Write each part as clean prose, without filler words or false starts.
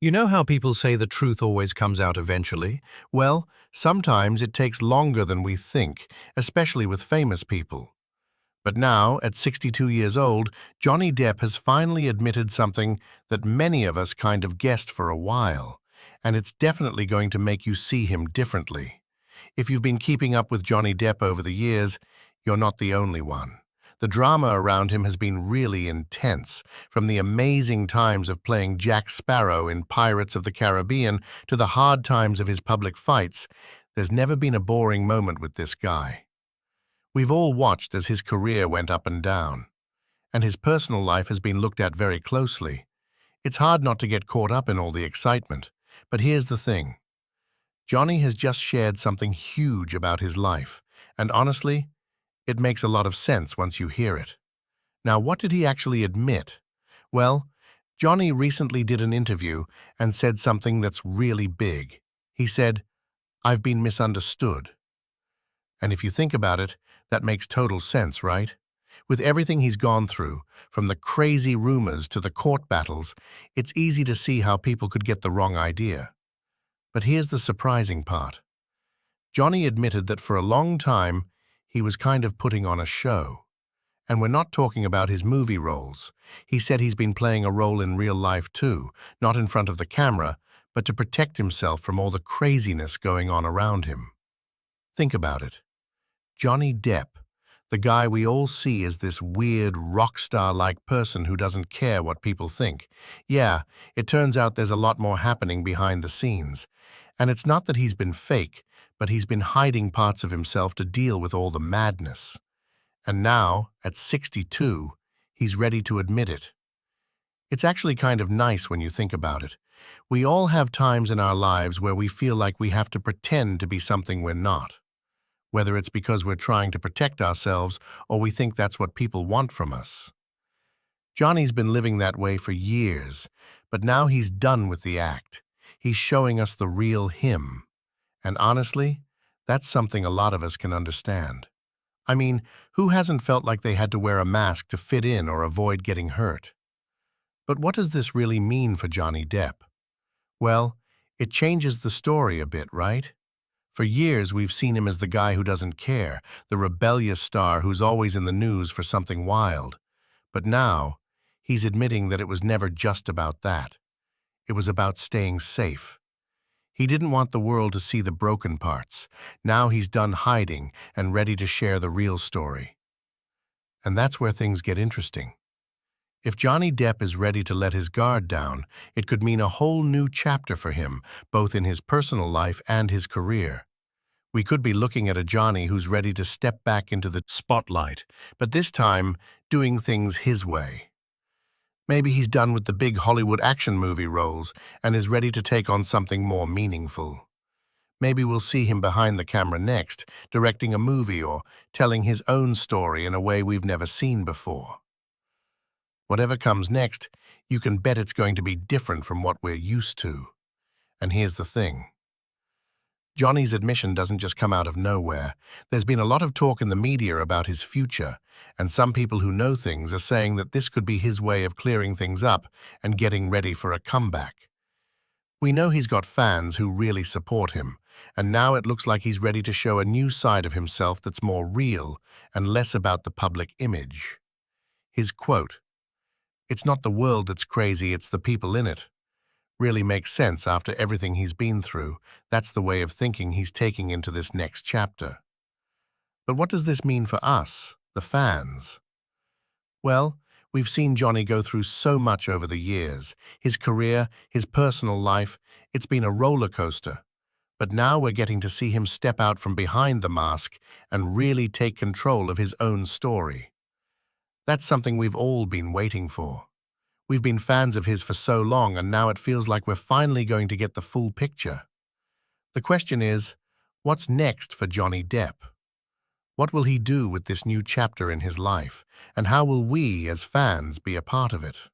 You know how people say the truth always comes out eventually? Well, sometimes it takes longer than we think, especially with famous people. But now, at 62 years old, Johnny Depp has finally admitted something that many of us kind of guessed for a while, and it's definitely going to make you see him differently. If you've been keeping up with Johnny Depp over the years, you're not the only one. The drama around him has been really intense, from the amazing times of playing Jack Sparrow in Pirates of the Caribbean to the hard times of his public fights. There's never been a boring moment with this guy. We've all watched as his career went up and down, and his personal life has been looked at very closely. It's hard not to get caught up in all the excitement, but here's the thing. Johnny has just shared something huge about his life, and honestly, it makes a lot of sense once you hear it. Now, what did he actually admit? Well, Johnny recently did an interview and said something that's really big. He said, "I've been misunderstood." And if you think about it, that makes total sense, right? With everything he's gone through, from the crazy rumors to the court battles, it's easy to see how people could get the wrong idea. But here's the surprising part. Johnny admitted that for a long time, he was kind of putting on a show. And we're not talking about his movie roles. He said he's been playing a role in real life too, not in front of the camera, but to protect himself from all the craziness going on around him. Think about it. Johnny Depp, the guy we all see as this weird rock star-like person who doesn't care what people think. Yeah, it turns out there's a lot more happening behind the scenes. And it's not that he's been fake, but he's been hiding parts of himself to deal with all the madness. And now, at 62, he's ready to admit it. It's actually kind of nice when you think about it. We all have times in our lives where we feel like we have to pretend to be something we're not. Whether it's because we're trying to protect ourselves or we think that's what people want from us. Johnny's been living that way for years, but now he's done with the act. He's showing us the real him. And honestly, that's something a lot of us can understand. I mean, who hasn't felt like they had to wear a mask to fit in or avoid getting hurt? But what does this really mean for Johnny Depp? Well, it changes the story a bit, right? For years, we've seen him as the guy who doesn't care, the rebellious star who's always in the news for something wild. But now, he's admitting that it was never just about that. It was about staying safe. He didn't want the world to see the broken parts. Now he's done hiding and ready to share the real story. And that's where things get interesting. If Johnny Depp is ready to let his guard down, it could mean a whole new chapter for him, both in his personal life and his career. We could be looking at a Johnny who's ready to step back into the spotlight, but this time doing things his way. Maybe he's done with the big Hollywood action movie roles and is ready to take on something more meaningful. Maybe we'll see him behind the camera next, directing a movie or telling his own story in a way we've never seen before. Whatever comes next, you can bet it's going to be different from what we're used to. And here's the thing. Johnny's admission doesn't just come out of nowhere. There's been a lot of talk in the media about his future, and some people who know things are saying that this could be his way of clearing things up and getting ready for a comeback. We know he's got fans who really support him, and now it looks like he's ready to show a new side of himself that's more real and less about the public image. His quote, "It's not the world that's crazy, it's the people in it," really makes sense after everything he's been through. That's the way of thinking he's taking into this next chapter. But what does this mean for us, the fans? Well, we've seen Johnny go through so much over the years. His career, his personal life, it's been a roller coaster. But now we're getting to see him step out from behind the mask and really take control of his own story. That's something we've all been waiting for. We've been fans of his for so long, and now it feels like we're finally going to get the full picture. The question is, what's next for Johnny Depp? What will he do with this new chapter in his life, and how will we, as fans, be a part of it?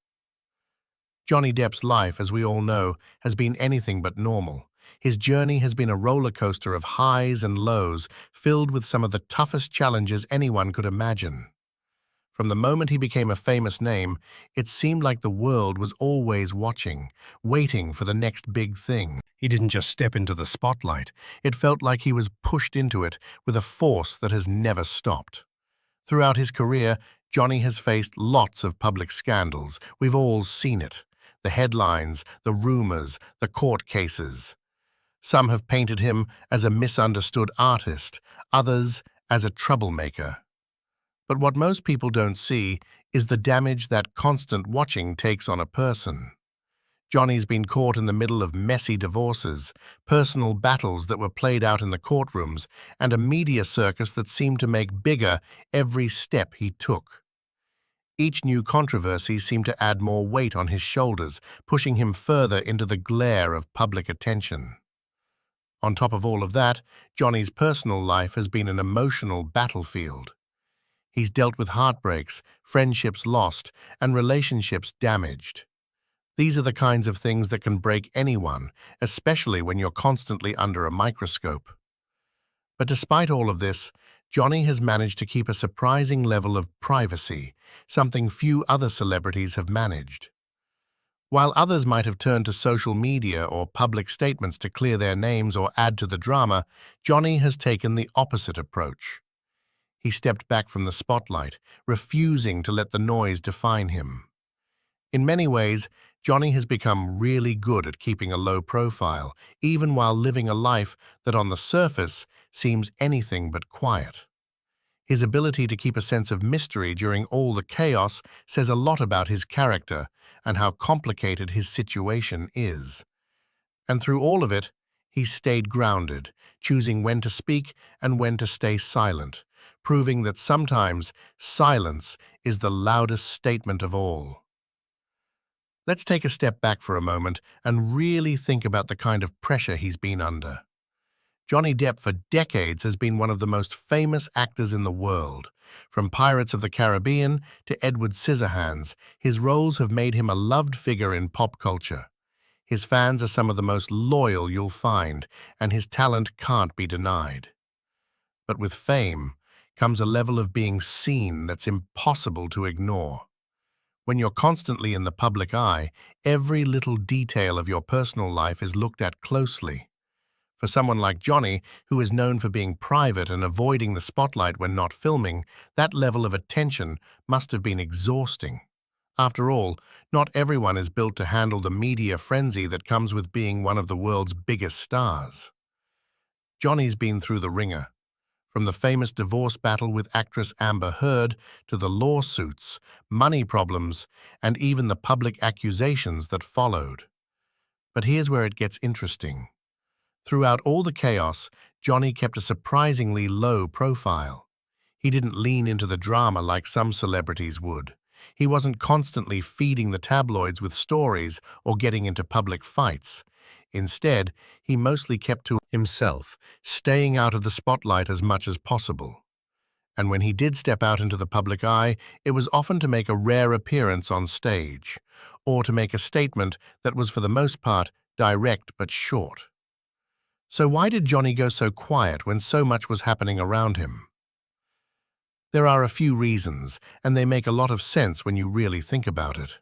Johnny Depp's life, as we all know, has been anything but normal. His journey has been a roller coaster of highs and lows, filled with some of the toughest challenges anyone could imagine. From the moment he became a famous name, it seemed like the world was always watching, waiting for the next big thing. He didn't just step into the spotlight. It felt like he was pushed into it with a force that has never stopped. Throughout his career, Johnny has faced lots of public scandals. We've all seen it. The headlines, the rumors, the court cases. Some have painted him as a misunderstood artist, others as a troublemaker. But what most people don't see is the damage that constant watching takes on a person. Johnny's been caught in the middle of messy divorces, personal battles that were played out in the courtrooms, and a media circus that seemed to make bigger every step he took. Each new controversy seemed to add more weight on his shoulders, pushing him further into the glare of public attention. On top of all of that, Johnny's personal life has been an emotional battlefield. He's dealt with heartbreaks, friendships lost, and relationships damaged. These are the kinds of things that can break anyone, especially when you're constantly under a microscope. But despite all of this, Johnny has managed to keep a surprising level of privacy, something few other celebrities have managed. While others might have turned to social media or public statements to clear their names or add to the drama, Johnny has taken the opposite approach. He stepped back from the spotlight, refusing to let the noise define him. In many ways, Johnny has become really good at keeping a low profile, even while living a life that on the surface seems anything but quiet. His ability to keep a sense of mystery during all the chaos says a lot about his character and how complicated his situation is. And through all of it, he's stayed grounded, choosing when to speak and when to stay silent, proving that sometimes silence is the loudest statement of all. Let's take a step back for a moment and really think about the kind of pressure he's been under. Johnny Depp for decades has been one of the most famous actors in the world. From Pirates of the Caribbean to Edward Scissorhands, his roles have made him a loved figure in pop culture. His fans are some of the most loyal you'll find, and his talent can't be denied. But with fame comes a level of being seen that's impossible to ignore. When you're constantly in the public eye, every little detail of your personal life is looked at closely. For someone like Johnny, who is known for being private and avoiding the spotlight when not filming, that level of attention must have been exhausting. After all, not everyone is built to handle the media frenzy that comes with being one of the world's biggest stars. Johnny's been through the ringer. From the famous divorce battle with actress Amber Heard to the lawsuits, money problems, and even the public accusations that followed. But here's where it gets interesting. Throughout all the chaos, Johnny kept a surprisingly low profile. He didn't lean into the drama like some celebrities would. He wasn't constantly feeding the tabloids with stories or getting into public fights. Instead, he mostly kept to himself, staying out of the spotlight as much as possible. And when he did step out into the public eye, it was often to make a rare appearance on stage, or to make a statement that was for the most part direct but short. So why did Johnny go so quiet when so much was happening around him? There are a few reasons, and they make a lot of sense when you really think about it.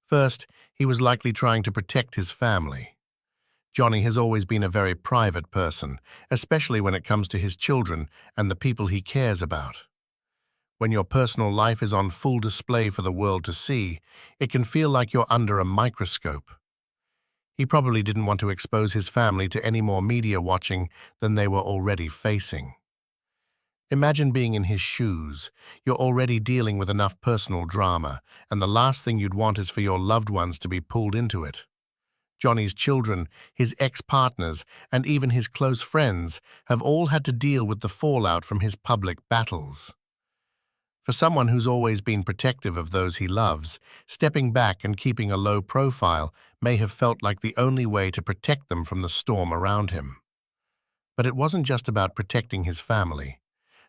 First, he was likely trying to protect his family. Johnny has always been a very private person, especially when it comes to his children and the people he cares about. When your personal life is on full display for the world to see, it can feel like you're under a microscope. He probably didn't want to expose his family to any more media watching than they were already facing. Imagine being in his shoes. You're already dealing with enough personal drama, and the last thing you'd want is for your loved ones to be pulled into it. Johnny's children, his ex-partners, and even his close friends have all had to deal with the fallout from his public battles. For someone who's always been protective of those he loves, stepping back and keeping a low profile may have felt like the only way to protect them from the storm around him. But it wasn't just about protecting his family.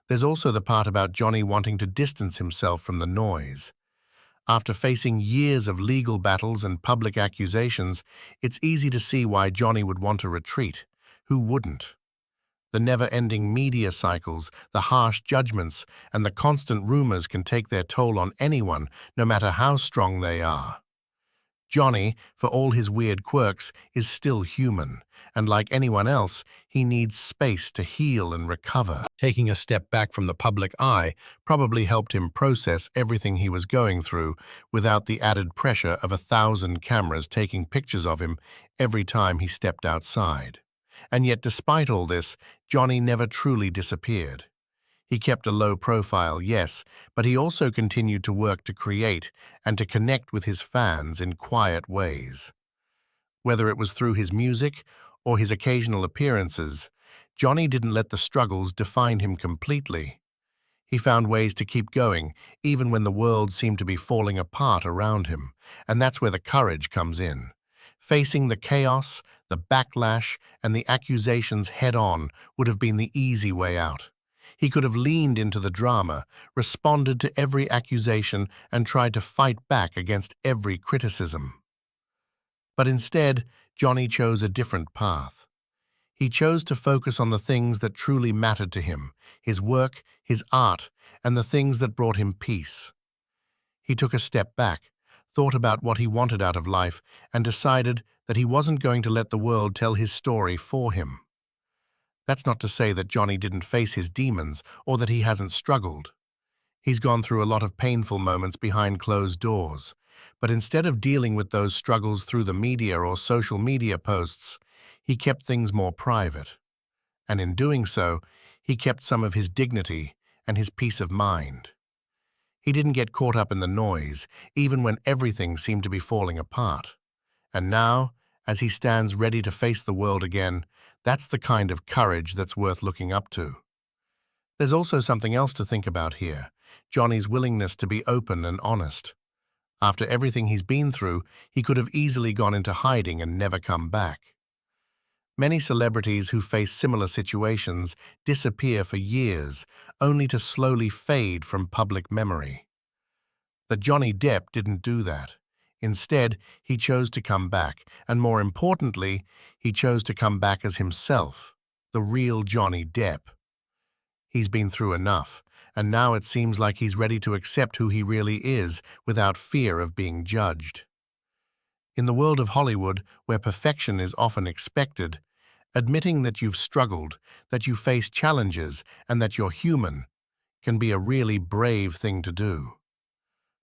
There's also the part about Johnny wanting to distance himself from the noise. After facing years of legal battles and public accusations, it's easy to see why Johnny would want to retreat. Who wouldn't? The never-ending media cycles, the harsh judgments, and the constant rumors can take their toll on anyone, no matter how strong they are. Johnny, for all his weird quirks, is still human, and like anyone else, he needs space to heal and recover. Taking a step back from the public eye probably helped him process everything he was going through without the added pressure of 1,000 cameras taking pictures of him every time he stepped outside. And yet, despite all this, Johnny never truly disappeared. He kept a low profile, yes, but he also continued to work to create and to connect with his fans in quiet ways. Whether it was through his music or his occasional appearances, Johnny didn't let the struggles define him completely. He found ways to keep going, even when the world seemed to be falling apart around him, and that's where the courage comes in. Facing the chaos, the backlash, and the accusations head-on would have been the easy way out. He could have leaned into the drama, responded to every accusation, and tried to fight back against every criticism. But instead, Johnny chose a different path. He chose to focus on the things that truly mattered to him, his work, his art, and the things that brought him peace. He took a step back, thought about what he wanted out of life, and decided that he wasn't going to let the world tell his story for him. That's not to say that Johnny didn't face his demons or that he hasn't struggled. He's gone through a lot of painful moments behind closed doors, but instead of dealing with those struggles through the media or social media posts, he kept things more private. And in doing so, he kept some of his dignity and his peace of mind. He didn't get caught up in the noise, even when everything seemed to be falling apart. And now, as he stands ready to face the world again, that's the kind of courage that's worth looking up to. There's also something else to think about here, Johnny's willingness to be open and honest. After everything he's been through, he could have easily gone into hiding and never come back. Many celebrities who face similar situations disappear for years, only to slowly fade from public memory. But Johnny Depp didn't do that. Instead, he chose to come back, and more importantly, he chose to come back as himself, the real Johnny Depp. He's been through enough, and now it seems like he's ready to accept who he really is without fear of being judged. In the world of Hollywood, where perfection is often expected, admitting that you've struggled, that you face challenges, and that you're human can be a really brave thing to do.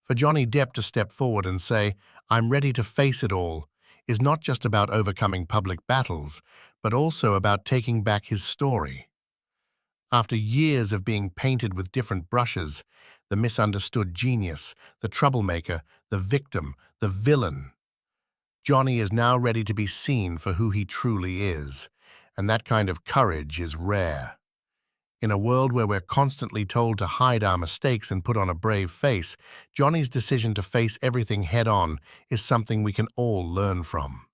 For Johnny Depp to step forward and say, "I'm ready to face it all," is not just about overcoming public battles, but also about taking back his story. After years of being painted with different brushes, the misunderstood genius, the troublemaker, the victim, the villain, Johnny is now ready to be seen for who he truly is, and that kind of courage is rare. In a world where we're constantly told to hide our mistakes and put on a brave face, Johnny's decision to face everything head-on is something we can all learn from.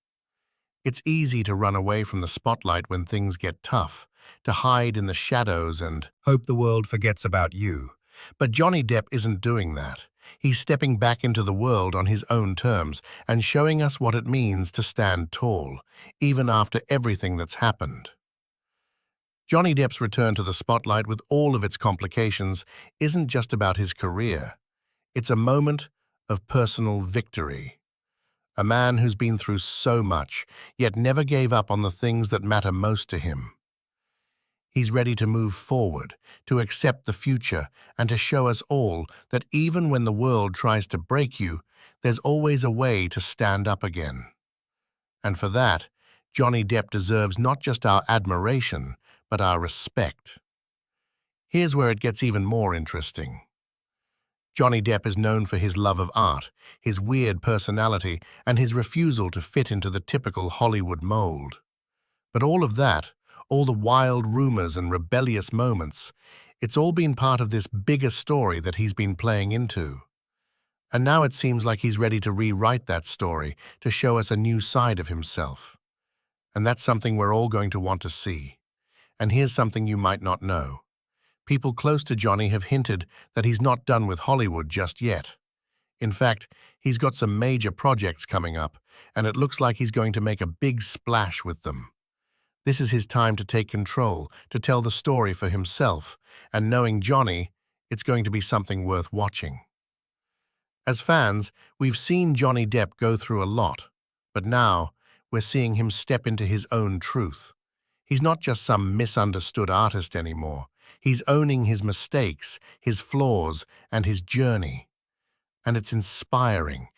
It's easy to run away from the spotlight when things get tough, to hide in the shadows and hope the world forgets about you. But Johnny Depp isn't doing that. He's stepping back into the world on his own terms and showing us what it means to stand tall, even after everything that's happened. Johnny Depp's return to the spotlight with all of its complications isn't just about his career. It's a moment of personal victory. A man who's been through so much, yet never gave up on the things that matter most to him. He's ready to move forward, to accept the future, and to show us all that even when the world tries to break you, there's always a way to stand up again. And for that, Johnny Depp deserves not just our admiration, but our respect. Here's where it gets even more interesting. Johnny Depp is known for his love of art, his weird personality, and his refusal to fit into the typical Hollywood mold. But all of that, all the wild rumors and rebellious moments, it's all been part of this bigger story that he's been playing into. And now it seems like he's ready to rewrite that story, to show us a new side of himself. And that's something we're all going to want to see. And here's something you might not know. People close to Johnny have hinted that he's not done with Hollywood just yet. In fact, he's got some major projects coming up, and it looks like he's going to make a big splash with them. This is his time to take control, to tell the story for himself, and knowing Johnny, it's going to be something worth watching. As fans, we've seen Johnny Depp go through a lot, but now we're seeing him step into his own truth. He's not just some misunderstood artist anymore. He's owning his mistakes, his flaws, and his journey. And it's inspiring